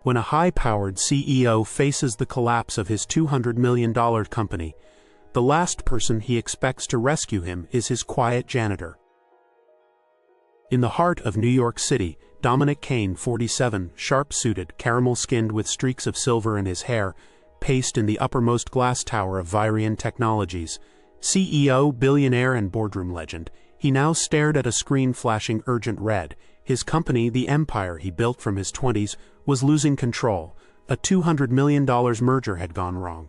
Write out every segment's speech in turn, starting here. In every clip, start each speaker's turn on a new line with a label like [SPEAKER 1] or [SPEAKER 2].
[SPEAKER 1] When a high-powered CEO faces the collapse of his $200 million company, the last person he expects to rescue him is his quiet janitor. In the heart of New York City, Dominic Kane, 47, sharp-suited, caramel-skinned with streaks of silver in his hair, paced in the uppermost glass tower of Virion Technologies. CEO, billionaire, and boardroom legend, he now stared at a screen flashing urgent red. His company, the empire he built from his 20s, was losing control. A $200 million merger had gone wrong.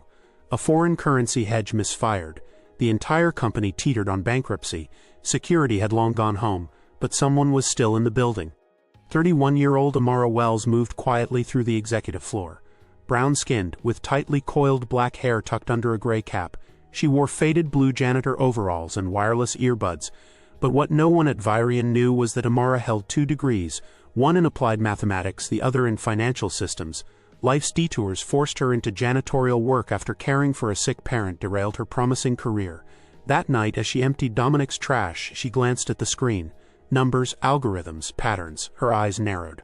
[SPEAKER 1] A foreign currency hedge misfired. The entire company teetered on bankruptcy. Security had long gone home, but someone was still in the building. 31-year-old Amara Wells moved quietly through the executive floor. Brown-skinned, with tightly coiled black hair tucked under a gray cap, she wore faded blue janitor overalls and wireless earbuds. But what no one at Virion knew was that Amara held 2 degrees, one in applied mathematics, the other in financial systems. Life's detours forced her into janitorial work after caring for a sick parent derailed her promising career. That night, as she emptied Dominic's trash, she glanced at the screen. Numbers, algorithms, patterns. Her eyes narrowed.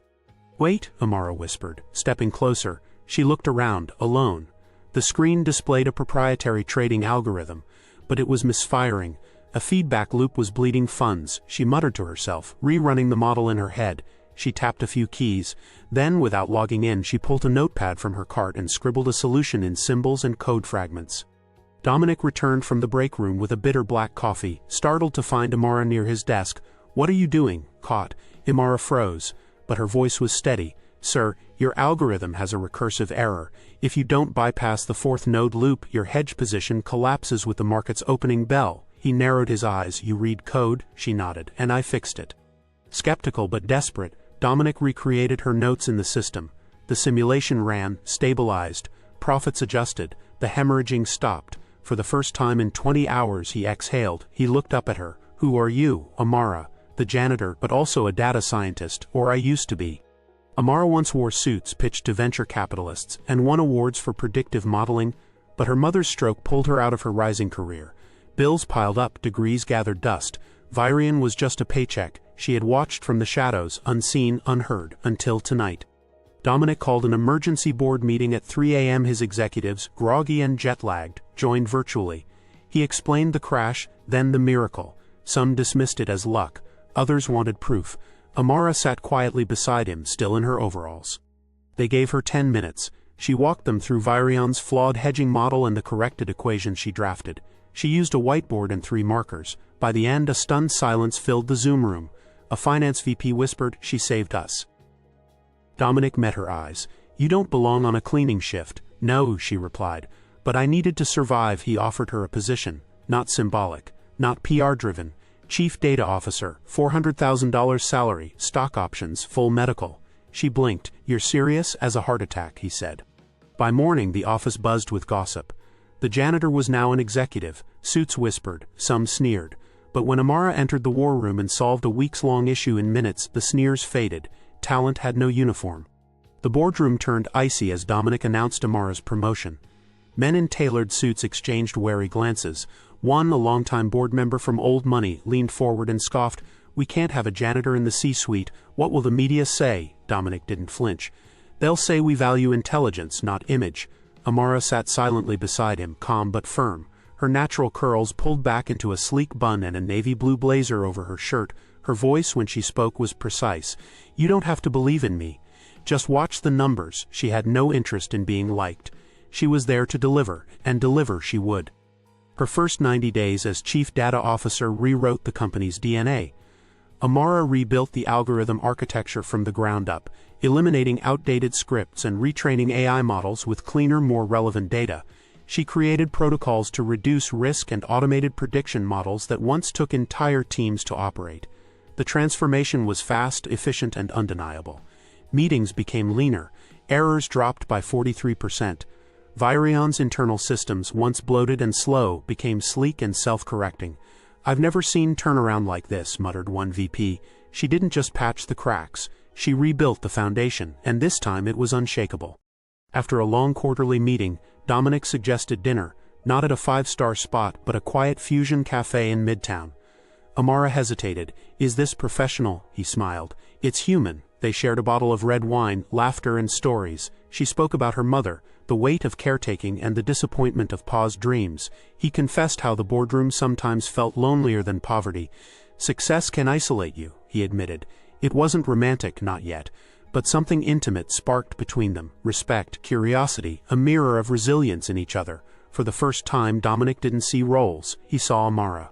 [SPEAKER 1] "Wait," Amara whispered, stepping closer. She looked around, alone. The screen displayed a proprietary trading algorithm, but it was misfiring. A feedback loop was bleeding funds, she muttered to herself, rerunning the model in her head. She tapped a few keys. Then, without logging in, she pulled a notepad from her cart and scribbled a solution in symbols and code fragments. Dominic returned from the break room with a bitter black coffee, startled to find Amara near his desk. "What are you doing?" Caught. Amara froze, but her voice was steady. "Sir, your algorithm has a recursive error. If you don't bypass the 4th node loop, your hedge position collapses with the market's opening bell." He narrowed his eyes. "You read code?" She nodded. "And I fixed it." Skeptical but desperate, Dominic recreated her notes in the system. The simulation ran, stabilized, profits adjusted, the hemorrhaging stopped. For the first time in 20 hours he exhaled. He looked up at her. "Who are you?" "Amara, the janitor, but also a data scientist, or I used to be." Amara once wore suits pitched to venture capitalists and won awards for predictive modeling, but her mother's stroke pulled her out of her rising career. Bills piled up, degrees gathered dust. Virion was just a paycheck. She had watched from the shadows, unseen, unheard, until tonight. Dominic called an emergency board meeting at 3 a.m. His executives, groggy and jet-lagged, joined virtually. He explained the crash, then the miracle. Some dismissed it as luck. Others wanted proof. Amara sat quietly beside him, still in her overalls. They gave her 10 minutes. She walked them through Virion's flawed hedging model and the corrected equations she drafted. She used a whiteboard and 3 markers. By the end, a stunned silence filled the Zoom room. A finance VP whispered, "She saved us." Dominic met her eyes. "You don't belong on a cleaning shift." "No," she replied. "But I needed to survive." He offered her a position. Not symbolic, not PR-driven. Chief Data Officer, $400,000 salary, stock options, full medical. She blinked. "You're serious?" "As a heart attack," he said. By morning, the office buzzed with gossip. The janitor was now an executive. Suits whispered, some sneered. But when Amara entered the war room and solved a weeks-long issue in minutes, the sneers faded. Talent had no uniform. The boardroom turned icy as Dominic announced Amara's promotion. Men in tailored suits exchanged wary glances. One, a longtime board member from Old Money, leaned forward and scoffed, "We can't have a janitor in the C-suite. What will the media say?" Dominic didn't flinch. "They'll say we value intelligence, not image." Amara sat silently beside him, calm but firm. Her natural curls pulled back into a sleek bun and a navy blue blazer over her shirt. Her voice, when she spoke, was precise. "You don't have to believe in me. Just watch the numbers." She had no interest in being liked. She was there to deliver, and deliver she would. Her first 90 days as Chief Data Officer rewrote the company's DNA. Amara rebuilt the algorithm architecture from the ground up, eliminating outdated scripts and retraining AI models with cleaner, more relevant data. She created protocols to reduce risk and automated prediction models that once took entire teams to operate. The transformation was fast, efficient, and undeniable. Meetings became leaner. Errors dropped by 43%. Virion's internal systems, once bloated and slow, became sleek and self-correcting. "I've never seen turnaround like this," muttered one VP. She didn't just patch the cracks. She rebuilt the foundation, and this time it was unshakable. After a long quarterly meeting, Dominic suggested dinner, not at a 5-star spot, but a quiet fusion cafe in Midtown. Amara hesitated. "Is this professional?" He smiled. "It's human. They shared a bottle of red wine, laughter and stories. She spoke about her mother, the weight of caretaking and the disappointment of Pa's dreams. He confessed how the boardroom sometimes felt lonelier than poverty. Success can isolate you, he admitted. It wasn't romantic, not yet, but something intimate sparked between them, respect, curiosity, a mirror of resilience in each other. For the first time, Dominic didn't see roles, he saw Amara.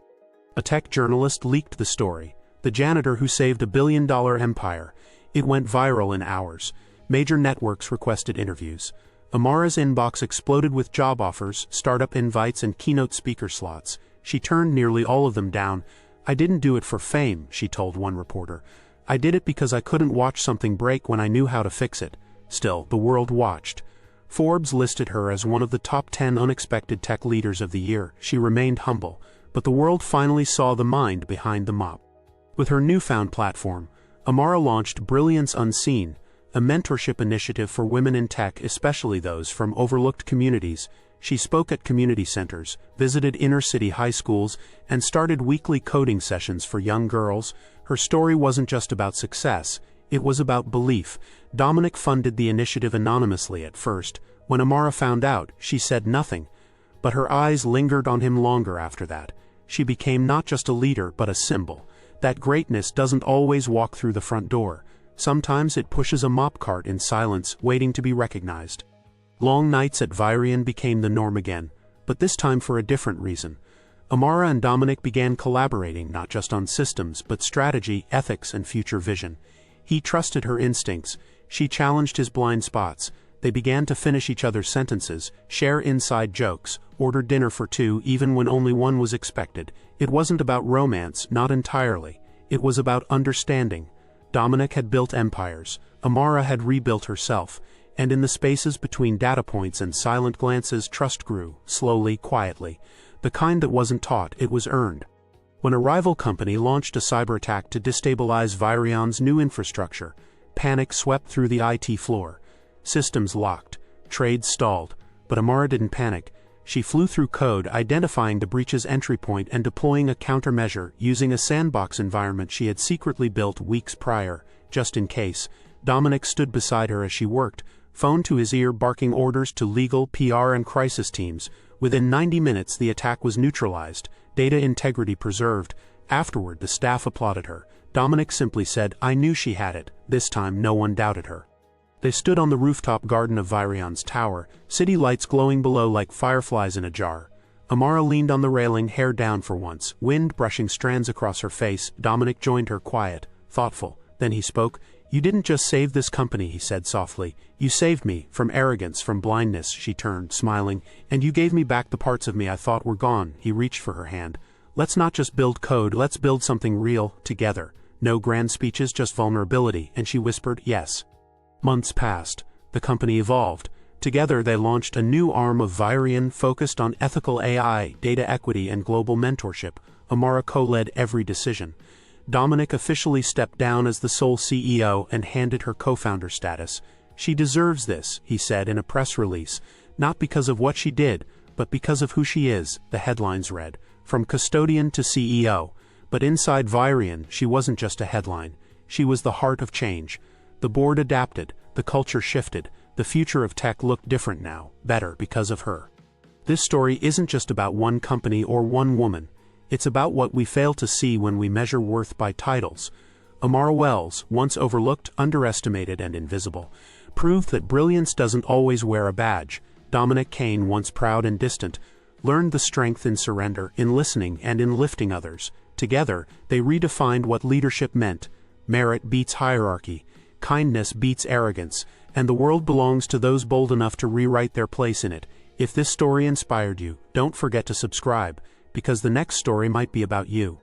[SPEAKER 1] A tech journalist leaked the story, the janitor who saved $1 billion empire. It went viral in hours. Major networks requested interviews. Amara's inbox exploded with job offers, startup invites and keynote speaker slots. She turned nearly all of them down. "I didn't do it for fame," she told one reporter. "I did it because I couldn't watch something break when I knew how to fix it." Still, the world watched. Forbes listed her as one of the top 10 unexpected tech leaders of the year. She remained humble, but the world finally saw the mind behind the mop. With her newfound platform, Amara launched Brilliance Unseen, a mentorship initiative for women in tech, especially those from overlooked communities. She spoke at community centers, visited inner-city high schools, and started weekly coding sessions for young girls. Her story wasn't just about success, it was about belief. Dominic funded the initiative anonymously at first. When Amara found out, she said nothing, but her eyes lingered on him longer after that. She became not just a leader, but a symbol. That greatness doesn't always walk through the front door. Sometimes it pushes a mop cart in silence, waiting to be recognized. Long nights at Vyrian became the norm again, but this time for a different reason. Amara and Dominic began collaborating not just on systems, but strategy, ethics, and future vision. He trusted her instincts. She challenged his blind spots. They began to finish each other's sentences, share inside jokes, order dinner for two even when only one was expected. It wasn't about romance, not entirely. It was about understanding. Dominic had built empires. Amara had rebuilt herself. And in the spaces between data points and silent glances, trust grew, slowly, quietly. The kind that wasn't taught, it was earned. When a rival company launched a cyber attack to destabilize Vyrian's new infrastructure, panic swept through the IT floor. Systems locked, trade stalled, but Amara didn't panic. She flew through code, identifying the breach's entry point and deploying a countermeasure using a sandbox environment she had secretly built weeks prior, just in case. Dominic stood beside her as she worked, phone to his ear barking orders to legal, PR and crisis teams. Within 90 minutes the attack was neutralized, data integrity preserved. Afterward the staff applauded her. Dominic simply said, "I knew she had it." This time no one doubted her. They stood on the rooftop garden of Vyrian's tower, city lights glowing below like fireflies in a jar. Amara leaned on the railing, hair down for once, wind brushing strands across her face. Dominic joined her, quiet, thoughtful. Then he spoke. "You didn't just save this company," he said softly. "You saved me, from arrogance, from blindness." She turned, smiling. "And you gave me back the parts of me I thought were gone." He reached for her hand. "Let's not just build code, let's build something real, together. No grand speeches, just vulnerability." And she whispered, "Yes." Months passed. The company evolved. Together they launched a new arm of Vyrian focused on ethical AI, data equity and global mentorship. Amara co-led every decision. Dominic officially stepped down as the sole CEO and handed her co-founder status. "She deserves this," he said in a press release, "not because of what she did, but because of who she is," the headlines read. From custodian to CEO. But inside Vyrian, she wasn't just a headline. She was the heart of change. The board adapted, the culture shifted, the future of tech looked different now, better because of her. This story isn't just about one company or one woman. It's about what we fail to see when we measure worth by titles. Amara Wells, once overlooked, underestimated, and invisible, proved that brilliance doesn't always wear a badge. Dominic Kane, once proud and distant, learned the strength in surrender, in listening, and in lifting others. Together, they redefined what leadership meant. Merit beats hierarchy. Kindness beats arrogance, and the world belongs to those bold enough to rewrite their place in it. If this story inspired you, don't forget to subscribe, because the next story might be about you.